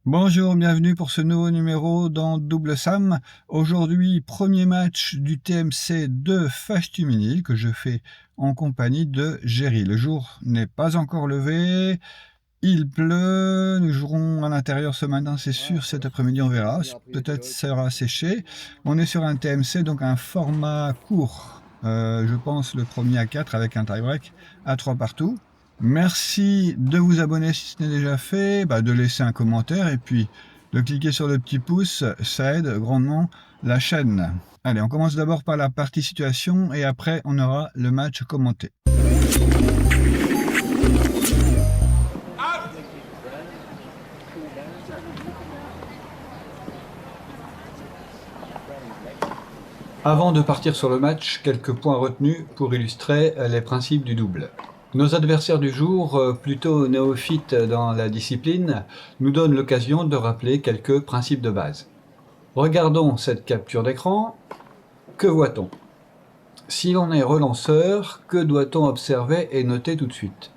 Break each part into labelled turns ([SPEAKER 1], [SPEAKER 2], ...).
[SPEAKER 1] Bonjour, bienvenue pour ce nouveau numéro dans Double Sam. Aujourd'hui, premier match du TMC de Fâche-Tuminil que je fais en compagnie de Géry. Le jour n'est pas encore levé, il pleut, nous jouerons à l'intérieur ce matin, c'est sûr, cet après-midi on verra, peut-être ça sera séché. On est sur un TMC, donc un format court, je pense le premier à 4 avec un tie-break à 3 partout. Merci de vous abonner si ce n'est déjà fait, de laisser un commentaire et puis de cliquer sur le petit pouce, ça aide grandement la chaîne. Allez, on commence d'abord par la partie situation et après on aura le match commenté. Avant de partir sur le match, quelques points retenus pour illustrer les principes du double. Nos adversaires du jour, plutôt néophytes dans la discipline, nous donnent l'occasion de rappeler quelques principes de base. Regardons cette capture d'écran. Que voit-on? Si l'on est relanceur, que doit-on observer et noter tout de suite?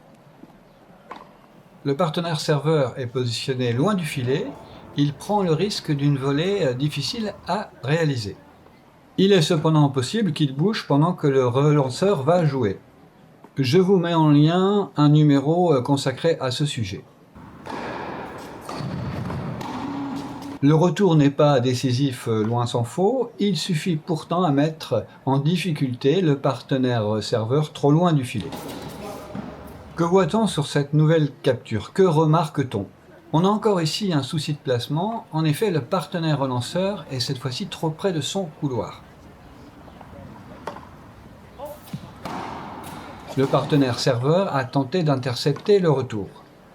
[SPEAKER 1] Le partenaire serveur est positionné loin du filet, il prend le risque d'une volée difficile à réaliser. Il est cependant possible qu'il bouge pendant que le relanceur va jouer. Je vous mets en lien un numéro consacré à ce sujet. Le retour n'est pas décisif, loin s'en faut, il suffit pourtant à mettre en difficulté le partenaire serveur trop loin du filet. Que voit-on sur cette nouvelle capture? Que remarque-t-on? On a encore ici un souci de placement, en effet le partenaire relanceur est cette fois-ci trop près de son couloir. Le partenaire serveur a tenté d'intercepter le retour.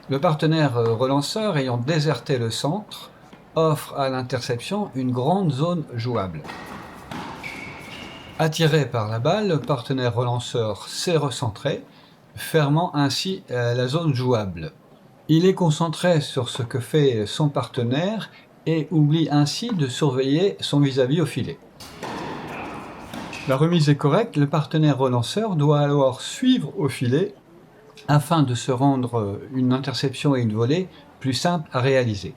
[SPEAKER 1] Le partenaire relanceur ayant déserté le centre offre à l'interception une grande zone jouable. Attiré par la balle, le partenaire relanceur s'est recentré, fermant ainsi la zone jouable. Il est concentré sur ce que fait son partenaire et oublie ainsi de surveiller son vis-à-vis au filet. La remise est correcte, le partenaire relanceur doit alors suivre au filet afin de se rendre une interception et une volée plus simple à réaliser.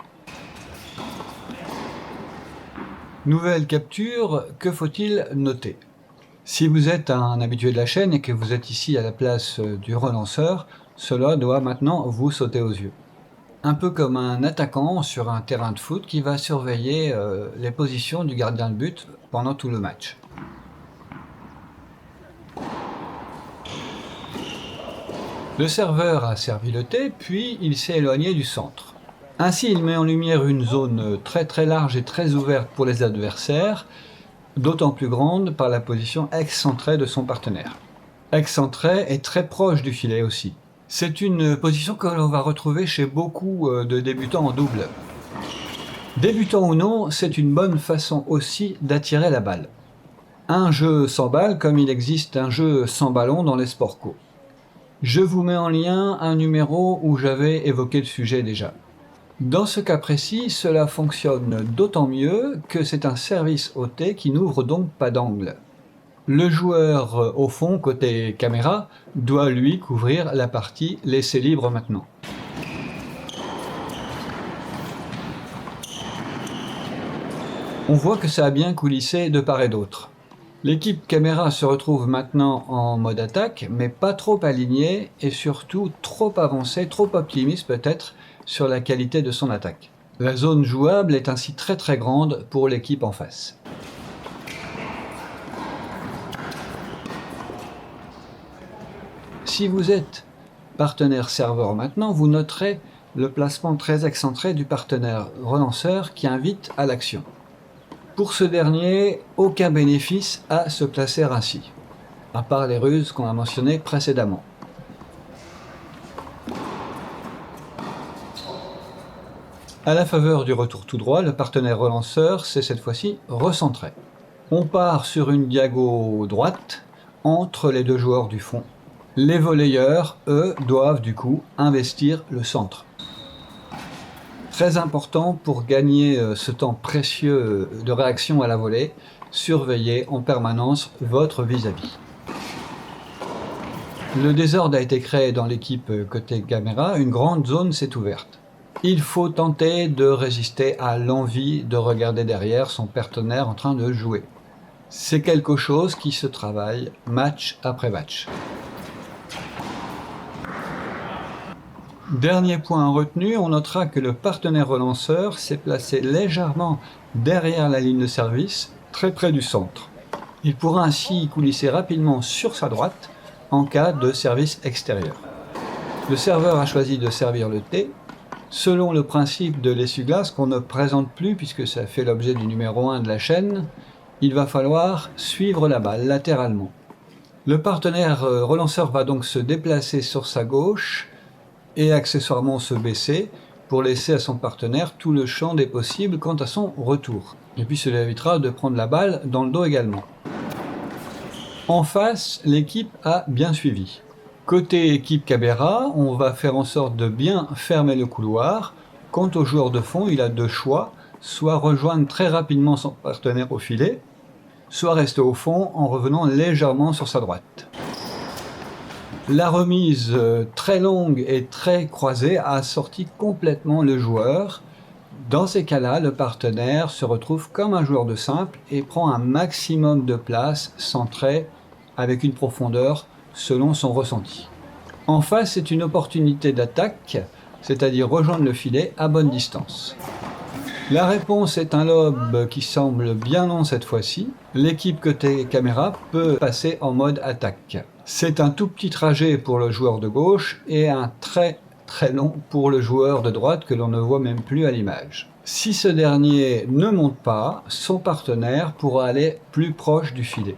[SPEAKER 1] Nouvelle capture, que faut-il noter? Si vous êtes un habitué de la chaîne et que vous êtes ici à la place du relanceur, cela doit maintenant vous sauter aux yeux. Un peu comme un attaquant sur un terrain de foot qui va surveiller les positions du gardien de but pendant tout le match. Le serveur a servi le thé, puis il s'est éloigné du centre. Ainsi, il met en lumière une zone très large et très ouverte pour les adversaires, d'autant plus grande par la position excentrée de son partenaire. Excentré et très proche du filet aussi. C'est une position que l'on va retrouver chez beaucoup de débutants en double. Débutant ou non, c'est une bonne façon aussi d'attirer la balle. Un jeu sans balle comme il existe un jeu sans ballon dans les sports co. Je vous mets en lien un numéro où j'avais évoqué le sujet déjà. Dans ce cas précis, cela fonctionne d'autant mieux que c'est un service OT qui n'ouvre donc pas d'angle. Le joueur au fond, côté caméra, doit lui couvrir la partie laissée libre maintenant. On voit que ça a bien coulissé de part et d'autre. L'équipe caméra se retrouve maintenant en mode attaque, mais pas trop alignée et surtout trop avancée, trop optimiste peut-être sur la qualité de son attaque. La zone jouable est ainsi très grande pour l'équipe en face. Si vous êtes partenaire serveur maintenant, vous noterez le placement très excentré du partenaire relanceur qui invite à l'action. Pour ce dernier, aucun bénéfice à se placer ainsi, à part les ruses qu'on a mentionnées précédemment. À la faveur du retour tout droit, le partenaire relanceur s'est cette fois-ci recentré. On part sur une diago droite entre les deux joueurs du fond. Les volleyeurs, eux, doivent du coup investir le centre. Très important pour gagner ce temps précieux de réaction à la volée, surveillez en permanence votre vis-à-vis. Le désordre a été créé dans l'équipe côté caméra, une grande zone s'est ouverte. Il faut tenter de résister à l'envie de regarder derrière son partenaire en train de jouer. C'est quelque chose qui se travaille match après match. Dernier point retenu, on notera que le partenaire relanceur s'est placé légèrement derrière la ligne de service, très près du centre. Il pourra ainsi coulisser rapidement sur sa droite en cas de service extérieur. Le serveur a choisi de servir le thé selon le principe de l'essuie-glace qu'on ne présente plus puisque ça fait l'objet du numéro 1 de la chaîne. Il va falloir suivre la balle latéralement. Le partenaire relanceur va donc se déplacer sur sa gauche et accessoirement se baisser pour laisser à son partenaire tout le champ des possibles quant à son retour. Et puis cela évitera de prendre la balle dans le dos également. En face, l'équipe a bien suivi. Côté équipe Camera, on va faire en sorte de bien fermer le couloir. Quant au joueur de fond, il a deux choix, soit rejoindre très rapidement son partenaire au filet, soit rester au fond en revenant légèrement sur sa droite. La remise très longue et très croisée a sorti complètement le joueur. Dans ces cas-là, le partenaire se retrouve comme un joueur de simple et prend un maximum de place centrée avec une profondeur selon son ressenti. En face, c'est une opportunité d'attaque, c'est-à-dire rejoindre le filet à bonne distance. La réponse est un lob qui semble bien long cette fois-ci. L'équipe côté caméra peut passer en mode attaque. C'est un tout petit trajet pour le joueur de gauche et un très long pour le joueur de droite que l'on ne voit même plus à l'image. Si ce dernier ne monte pas, son partenaire pourra aller plus proche du filet.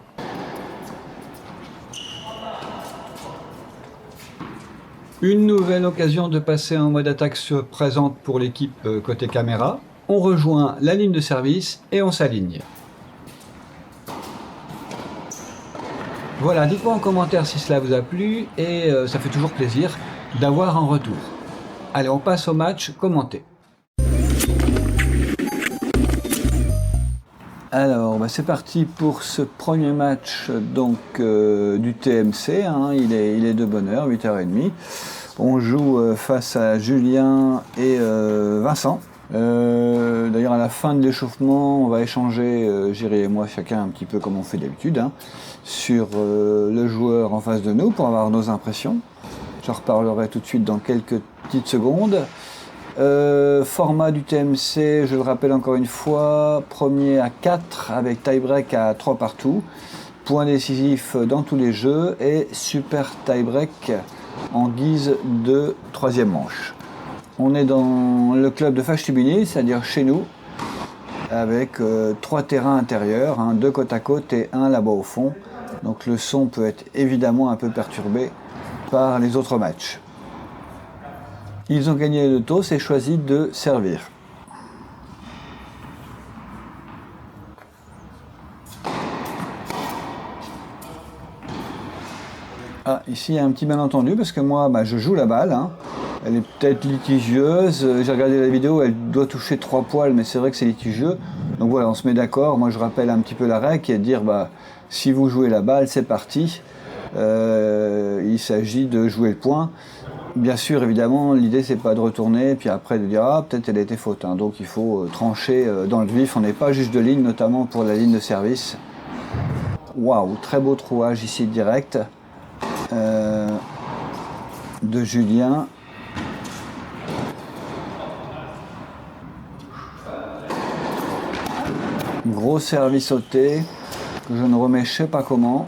[SPEAKER 1] Une nouvelle occasion de passer en mode attaque se présente pour l'équipe côté caméra. On rejoint la ligne de service et on s'aligne. Voilà, dites-moi en commentaire si cela vous a plu et ça fait toujours plaisir d'avoir un retour. Allez, on passe au match commenté. Alors, c'est parti pour ce premier match donc, du TMC, hein. Il est de bonne heure, 8h30. On joue face à Julien et Vincent. D'ailleurs, à la fin de l'échauffement, on va échanger, Géry et moi, chacun un petit peu comme on fait d'habitude, hein, sur le joueur en face de nous pour avoir nos impressions. J'en reparlerai tout de suite dans quelques petites secondes. Format du TMC, je le rappelle encore une fois, premier à 4 avec tie-break à 3 partout, point décisif dans tous les jeux et super tie-break en guise de troisième manche. On est dans le club de Fachtubini, c'est-à-dire chez nous, avec 3 terrains intérieurs, 2 côte à côte et 1 là-bas au fond. Donc le son peut être évidemment un peu perturbé par les autres matchs. Ils ont gagné le toss et choisi de servir. Ah, ici il y a un petit malentendu parce que moi je joue la balle. Hein. Elle est peut-être litigieuse. J'ai regardé la vidéo, elle doit toucher 3 poils, mais c'est vrai que c'est litigieux. Donc voilà, on se met d'accord. Moi je rappelle un petit peu la règle qui est de dire si vous jouez la balle, c'est parti. Il s'agit de jouer le point. Bien sûr, évidemment, l'idée c'est pas de retourner puis après de dire peut-être elle a été faute. Hein. Donc il faut trancher dans le vif. On n'est pas juge de ligne, notamment pour la ligne de service. Waouh, très beau trouage ici direct de Julien. Gros service sauté que je ne remets je sais pas comment.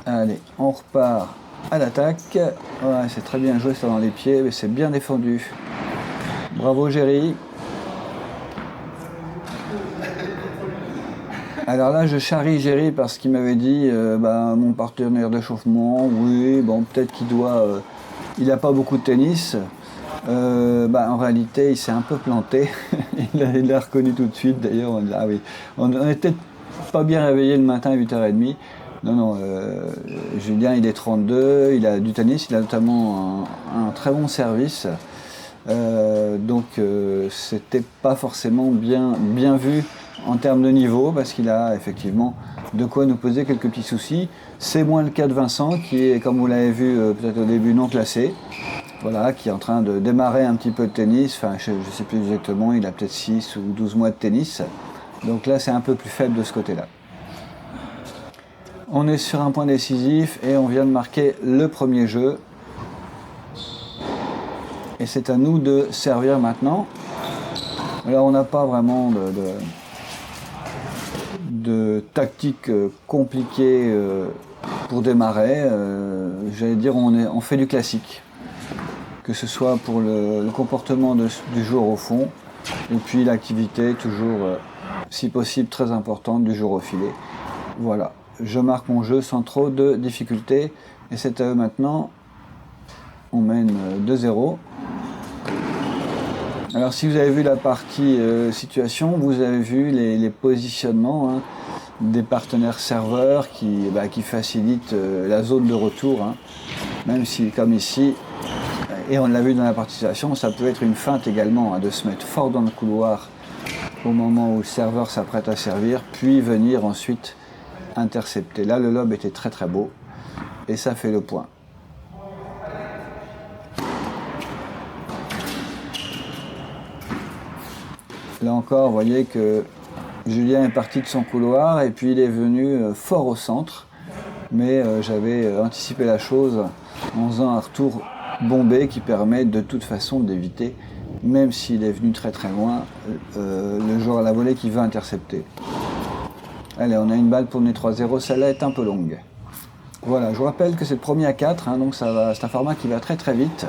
[SPEAKER 1] Allez, on repart à l'attaque. Ouais, c'est très bien joué ça dans les pieds, mais c'est bien défendu. Bravo Géry. Alors là, je charrie Géry parce qu'il m'avait dit mon partenaire d'échauffement, oui, peut-être qu'il il n'a pas beaucoup de tennis. En réalité, il s'est un peu planté. il l'a reconnu tout de suite. D'ailleurs, on n'était pas bien réveillé le matin à 8h30. Non, Julien, il est 32, il a du tennis, il a notamment un très bon service. C'était pas forcément bien vu en termes de niveau, parce qu'il a effectivement de quoi nous poser quelques petits soucis. C'est moins le cas de Vincent qui est, comme vous l'avez vu peut-être au début, non classé. Voilà, qui est en train de démarrer un petit peu de tennis. Enfin, je ne sais plus exactement, il a peut-être 6 ou 12 mois de tennis. Donc là, c'est un peu plus faible de ce côté-là. On est sur un point décisif et on vient de marquer le premier jeu. Et c'est à nous de servir maintenant. Alors on n'a pas vraiment de tactique compliquée pour démarrer. J'allais dire on fait du classique. Que ce soit pour le comportement du joueur au fond, et puis l'activité toujours, si possible, très importante du joueur au filet. Voilà, je marque mon jeu sans trop de difficultés, et c'est à eux maintenant. On mène 2-0. Alors si vous avez vu la partie situation, vous avez vu les positionnements hein, des partenaires serveurs qui facilitent la zone de retour, hein, même si comme ici, et on l'a vu dans la partie situation, ça peut être une feinte également hein, de se mettre fort dans le couloir au moment où le serveur s'apprête à servir, puis venir ensuite intercepter. Là le lob était très très beau et ça fait le point. Là encore, vous voyez que Julien est parti de son couloir et puis il est venu fort au centre. Mais j'avais anticipé la chose en faisant un retour bombé qui permet de toute façon d'éviter, même s'il est venu très très loin, le joueur à la volée qui va intercepter. Allez, on a une balle pour mener 3-0, celle-là est un peu longue. Voilà, je vous rappelle que c'est le premier à 4, hein, donc c'est un format qui va très très vite.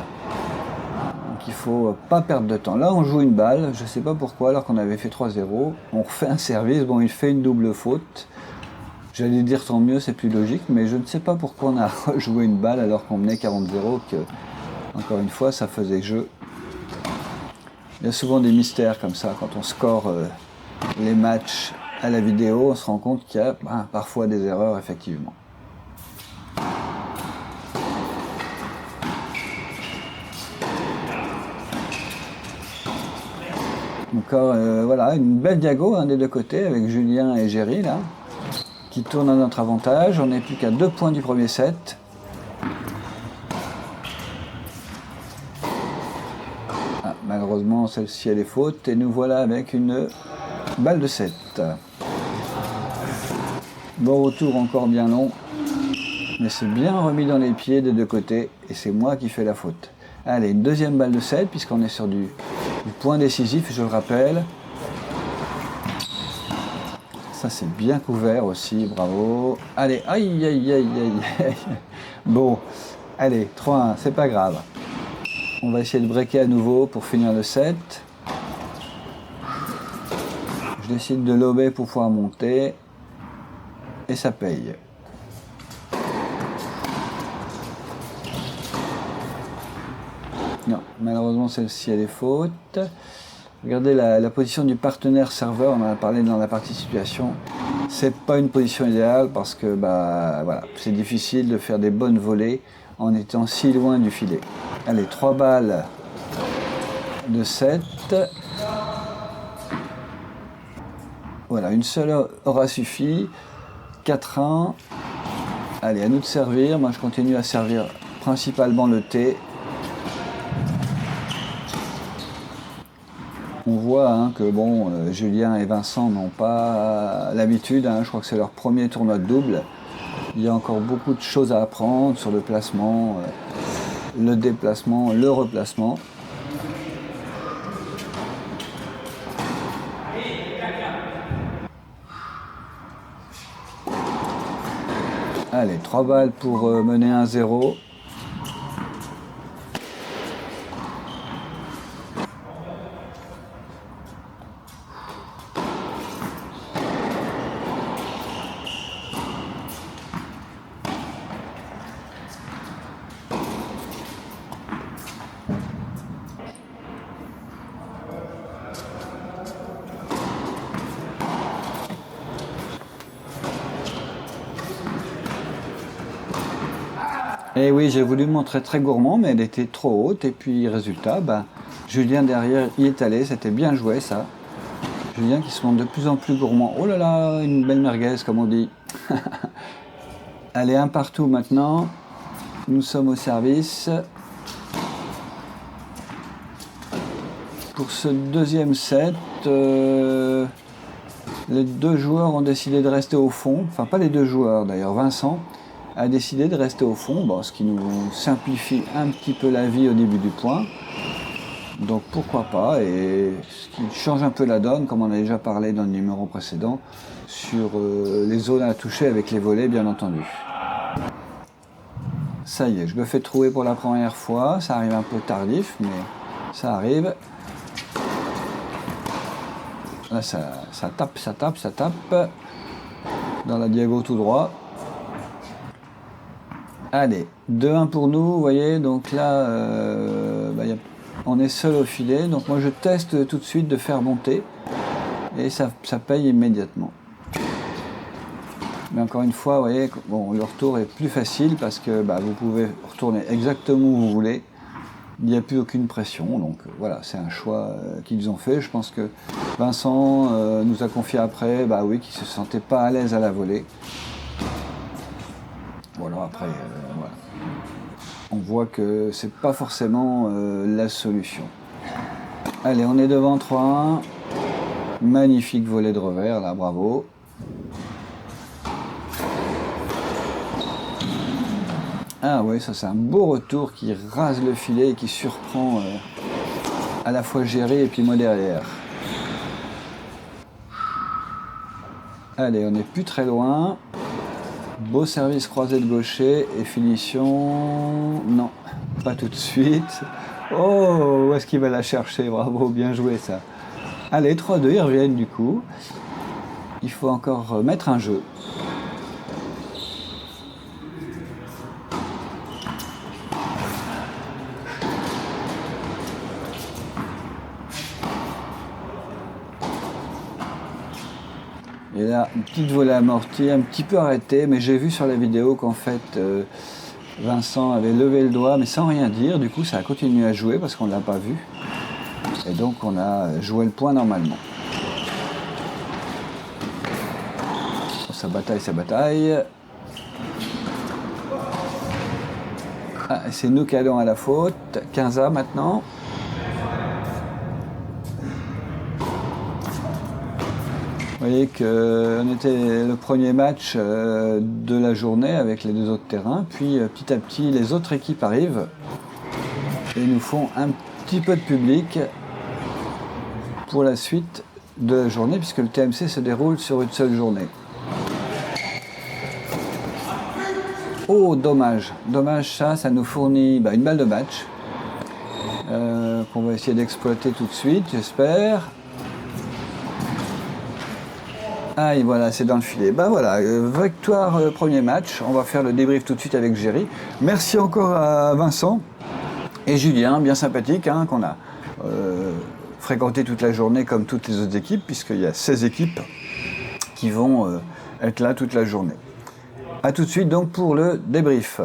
[SPEAKER 1] Il ne faut pas perdre de temps. Là, on joue une balle, je ne sais pas pourquoi, alors qu'on avait fait 3-0. On refait un service, bon, il fait une double faute. J'allais dire tant mieux, c'est plus logique, mais je ne sais pas pourquoi on a joué une balle alors qu'on menait 40-0, que, encore une fois, ça faisait jeu. Il y a souvent des mystères comme ça, quand on score les matchs à la vidéo, on se rend compte qu'il y a parfois des erreurs, effectivement. Encore, voilà, une belle diago hein, des deux côtés avec Julien et Géry là, qui tournent à notre avantage. On n'est plus qu'à 2 points du premier set. Ah, malheureusement, celle-ci elle est faute et nous voilà avec une balle de 7. Bon retour encore bien long, mais c'est bien remis dans les pieds des deux côtés et c'est moi qui fais la faute. Allez, une deuxième balle de 7 puisqu'on est sur du point décisif, je le rappelle. Ça c'est bien couvert aussi, bravo. Allez, aïe aïe aïe aïe. Bon, allez, 3-1, c'est pas grave. On va essayer de breaker à nouveau pour finir le set. Je décide de lober pour pouvoir monter. Et ça paye. Non, malheureusement celle-ci elle est faute. Regardez la position du partenaire serveur, on en a parlé dans la partie situation. C'est pas une position idéale parce que voilà, c'est difficile de faire des bonnes volées en étant si loin du filet. Allez, 3 balles de 7. Voilà, une seule aura suffi. 4-1. Allez, à nous de servir. Moi je continue à servir principalement le thé. On voit hein, que bon, Julien et Vincent n'ont pas l'habitude, hein, je crois que c'est leur premier tournoi de double. Il y a encore beaucoup de choses à apprendre sur le placement, le déplacement, le replacement. Allez, 3 balles pour mener 1-0. Et oui, j'ai voulu me montrer très gourmand, mais elle était trop haute. Et puis, résultat, Julien derrière y est allé. C'était bien joué, ça. Julien qui se montre de plus en plus gourmand. Oh là là, une belle merguez, comme on dit. Allez, un partout maintenant. Nous sommes au service. Pour ce deuxième set, les deux joueurs ont décidé de rester au fond. Enfin, pas les deux joueurs d'ailleurs. Vincent a décidé de rester au fond, bon, ce qui nous simplifie un petit peu la vie au début du point. Donc pourquoi pas, et ce qui change un peu la donne, comme on a déjà parlé dans le numéro précédent, sur les zones à toucher avec les volets, bien entendu. Ça y est, je me fais trouver pour la première fois. Ça arrive un peu tardif, mais ça arrive. Là, ça tape. Dans la diago tout droit. Allez, 2-1 pour nous, vous voyez. Donc là, on est seul au filet. Donc moi, je teste tout de suite de faire monter. Et ça paye immédiatement. Mais encore une fois, vous voyez, bon, le retour est plus facile parce que vous pouvez retourner exactement où vous voulez. Il n'y a plus aucune pression, donc voilà, c'est un choix qu'ils ont fait. Je pense que Vincent nous a confié après, oui, qu'il ne se sentait pas à l'aise à la volée. Voilà, après, voilà. On voit que c'est pas forcément la solution. Allez, on est devant 3-1. Magnifique volée de revers, là, bravo. Ah oui, ça c'est un beau retour qui rase le filet et qui surprend à la fois Géry et puis moi derrière. Allez, on n'est plus très loin. Beau service croisé de gaucher et finition... Non, pas tout de suite. Oh, où est-ce qu'il va la chercher? Bravo, bien joué ça. Allez, 3-2, ils reviennent du coup. Il faut encore mettre un jeu. Et là, une petite volée amortie, un petit peu arrêtée, mais j'ai vu sur la vidéo qu'en fait, Vincent avait levé le doigt, mais sans rien dire. Du coup, ça a continué à jouer parce qu'on ne l'a pas vu. Et donc, on a joué le point normalement. Ça bataille. Ah, c'est nous qui allons à la faute. 15A maintenant. Vous voyez qu'on était le premier match de la journée avec les deux autres terrains, puis petit à petit les autres équipes arrivent et nous font un petit peu de public pour la suite de la journée, puisque le TMC se déroule sur une seule journée. Oh, dommage, ça nous fournit une balle de match qu'on va essayer d'exploiter tout de suite, j'espère. Ah, et voilà, c'est dans le filet. Voilà, victoire premier match. On va faire le débrief tout de suite avec Géry. Merci encore à Vincent et Julien, bien sympathique, qu'on a fréquenté toute la journée comme toutes les autres équipes, puisqu'il y a 16 équipes qui vont être là toute la journée. A tout de suite donc pour le débrief.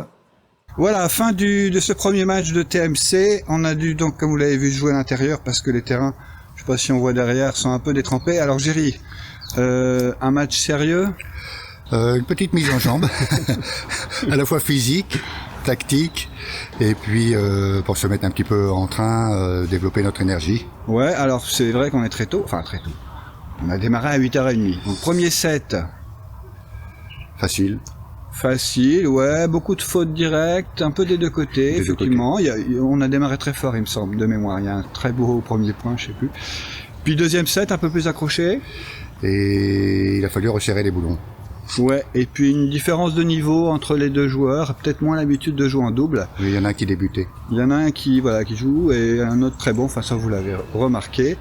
[SPEAKER 1] Voilà, fin de ce premier match de TMC. On a dû donc, comme vous l'avez vu, jouer à l'intérieur parce que les terrains, je ne sais pas si on voit derrière, sont un peu détrempés. Alors Géry, un match sérieux?
[SPEAKER 2] Une petite mise en jambe, à la fois physique, tactique, et puis pour se mettre un petit peu en train, développer notre énergie.
[SPEAKER 1] Ouais, alors c'est vrai qu'on est très tôt. On a démarré à 8h30. Donc premier set. Facile, ouais, beaucoup de fautes directes, un peu des deux côtés, effectivement. On a démarré très fort, il me semble, de mémoire. Il y a un très beau premier point, je sais plus. Puis deuxième set, un peu plus accroché.
[SPEAKER 2] Et il a fallu resserrer les boulons.
[SPEAKER 1] Ouais, et puis une différence de niveau entre les deux joueurs, peut-être moins l'habitude de jouer en double.
[SPEAKER 2] Oui, il y en a un qui débutait.
[SPEAKER 1] Il y en a un qui joue et un autre très bon, enfin ça vous l'avez remarqué.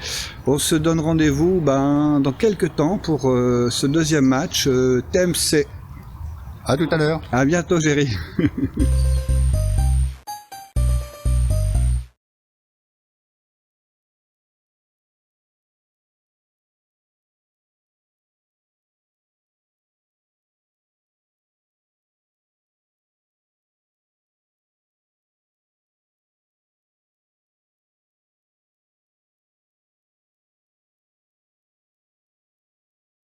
[SPEAKER 1] On se donne rendez-vous dans quelques temps pour ce deuxième match TMC.
[SPEAKER 2] À tout à l'heure.
[SPEAKER 1] À bientôt Géry.